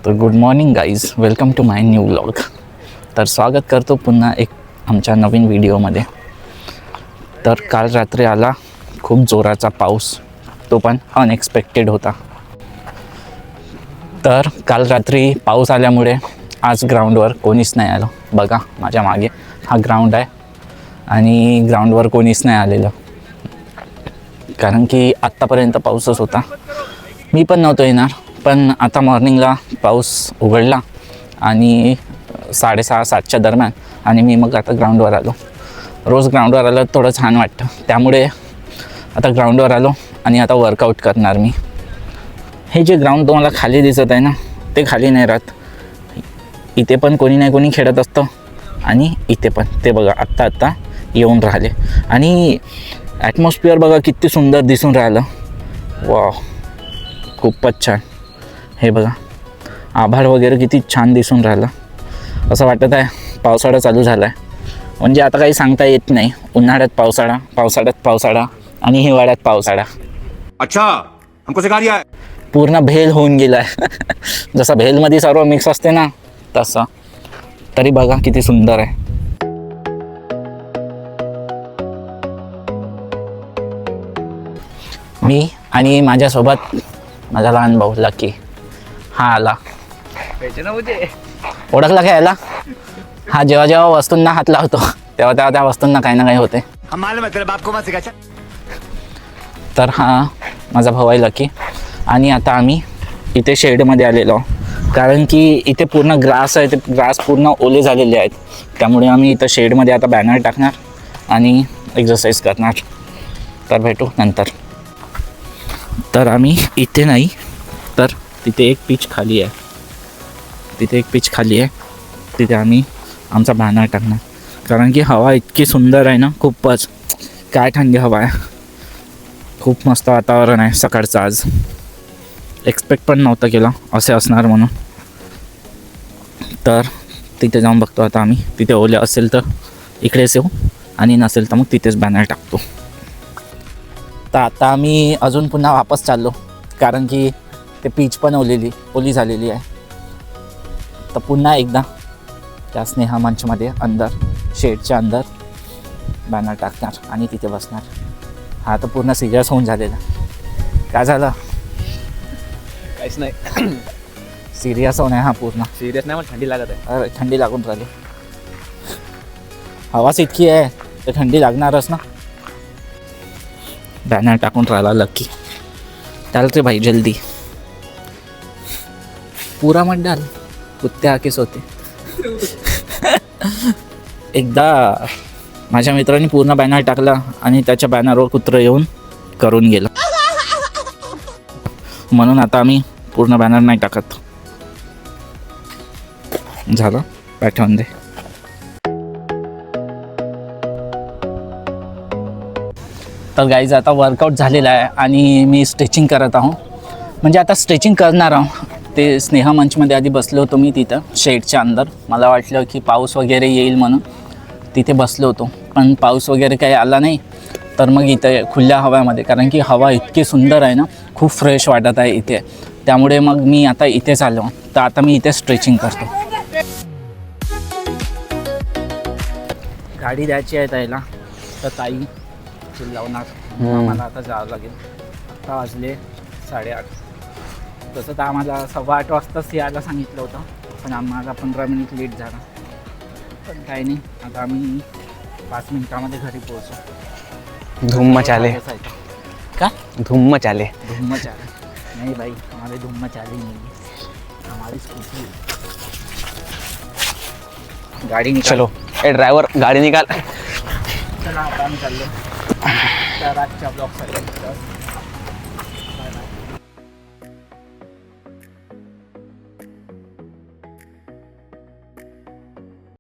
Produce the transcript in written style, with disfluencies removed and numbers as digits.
तर good morning guys, welcome to my new vlog. तर स्वागत करतो पुन्हा एक आमच्या नवीन व्हिडिओमध्ये. तर काल रात्री आला खूप जोराचा पाऊस, तो पण अनएक्सपेक्टेड होता. तर काल रात्री पाऊस आल्यामुळे आज ग्राउंडवर कोणीच नाही आलं. बघा माझ्या मागे हा ग्राउंड आहे आणि ग्राउंडवर कोणीच नाही आलेलं, कारण की आत्तापर्यंत पाऊसच होता. मी पण नव्हतो येणार, पण आता मॉर्निंगला पाऊस उघडला आणि 6:30-7च्या दरम्यान, आणि मी मग आता ग्राउंडवर आलो. रोज ग्राउंडवर आलं थोडं छान वाटतं, त्यामुळे आता ग्राउंडवर आलो आणि आता वर्कआउट करणार मी. हे जे ग्राउंड तुम्हाला खाली दिसत आहे ना, ते खाली नाही राहत. इथे पण कोणी नाही कोणी खेळत असतं आणि इथे पण ते बघा आत्ता येऊन राहिले. आणि ॲटमॉस्फिअर बघा किती सुंदर दिसून राहिलं. वा, खूपच छान. हे बघा आभाळ वगैरे किती छान दिसून राहिलं. असं वाटत आहे पावसाळा चालू झाला आहे. म्हणजे आता काही सांगता येत नाही. उन्हाळ्यात पावसाळा, पावसाळ्यात पावसाळा आणि हिवाळ्यात पावसाळा. अच्छा, हमको सिखा दिया है. पूर्ण भेल होऊन गेला आहे. जसं भेलमध्ये सर्व मिक्स असते ना, तसं. तरी बघा किती सुंदर आहे. मी आणि माझ्यासोबत माझा लहान भाऊ लकी हा आला. ओळखला काय याला? हा जेव्हा वस्तूंना हात लावतो तेव्हा त्या वस्तूंना काही ना काही होते. तर हा माझा भाऊ आहे लकी. आणि आता आम्ही इथे शेडमध्ये आलेलो, कारण की इथे पूर्ण ग्रास आहे. ते ग्रास पूर्ण ओले झालेले आहेत, त्यामुळे आम्ही इथं शेडमध्ये आता बॅनर टाकणार आणि एक्सरसाइज करणार. तर भेटू नंतर. तर आम्ही इथे नाही, तर तिथे एक पिच खाली आहे. तिथे आम्ही आमचा बॅनर टाकणार, कारण की हवा इतकी सुंदर आहे ना, खूपच. काय थंडी हवा आहे, खूप मस्त वातावरण आहे सकाळचं. आज एक्सपेक्ट पण नव्हतं केलं असे असणार म्हणून. तर तिथे जाऊन बघतो आता आम्ही. तिथे ओले असेल तर इकडेच येऊ, आणि नसेल तर मग तिथेच बॅनर टाकतो. तर आता आम्ही अजून पुन्हा वापस चाललो, कारण की ते पीच पण ओली झालेली आहे. तर पुन्हा एकदा त्या स्नेहा मंचमध्ये अंदर, शेडच्या अंदर बॅनर टाकणार आणि तिथे बसणार. हा तर पूर्ण सिरियस होऊन झालेला. काय झालं? काहीच नाही. सिरियस होऊन आहे हा पूर्ण. सिरियस नाही, मला थंडी लागत आहे. अरे थंडी लागून राहिली. हवाच इतकी आहे तर थंडी लागणारच ना. बॅनर टाकून राहिला लकी. चाल रे भाई जल्दी. पुरा मत डाल, कुत्ते आके सोते. एकदा माझ्या मित्रांनी पूर्ण बॅनर टाकला आणि त्याच्या बॅनरवर कुत्रं येऊन करून गेलं, म्हणून आता आम्ही पूर्ण बॅनर नाही टाकत. झालं, पाठवून दे. तर गाईज आता वर्कआउट झालेला आहे आणि मी स्ट्रेचिंग करत आहो. म्हणजे आता स्ट्रेचिंग करणार आहो. ते स्नेहा मंचमध्ये आधी बसलो होतो मी तिथं शेडच्या अंदर. मला वाटलं की पाऊस वगैरे येईल म्हणून तिथे बसलो होतो, पण पाऊस वगैरे काही आला नाही. तर मग इथे खुल्या हव्यामध्ये, कारण की हवा इतकी सुंदर आहे ना, खूप फ्रेश वाटत आहे इथे. त्यामुळे मग मी आता इथेच आलो. तर आता मी इथे स्ट्रेचिंग करतो. गाडी द्यायची आहे ताईला, तर ताई लावणार. मला आता जावं लागेल. आता वाजले 8:30. तसं तर आम्हाला 8:15 वाजताच यायला सांगितलं होतं, पण आम्हाला 15 मिनिट लेट झाला. पण काही नाही, आता आम्ही 5 मिनिटामध्ये घरी पोहोचू. धूम मचाले का? धूम मचाले. धूम मचाले नहीं भाई, हमारे धूम मचाले नहीं है, हमारी स्कूटी है. गाडी निकाल. चलो ए ड्रायव्हर, गाडी निकाल. चला आता आम्ही चाललो. तर आजच्या ब्लॉगसाठी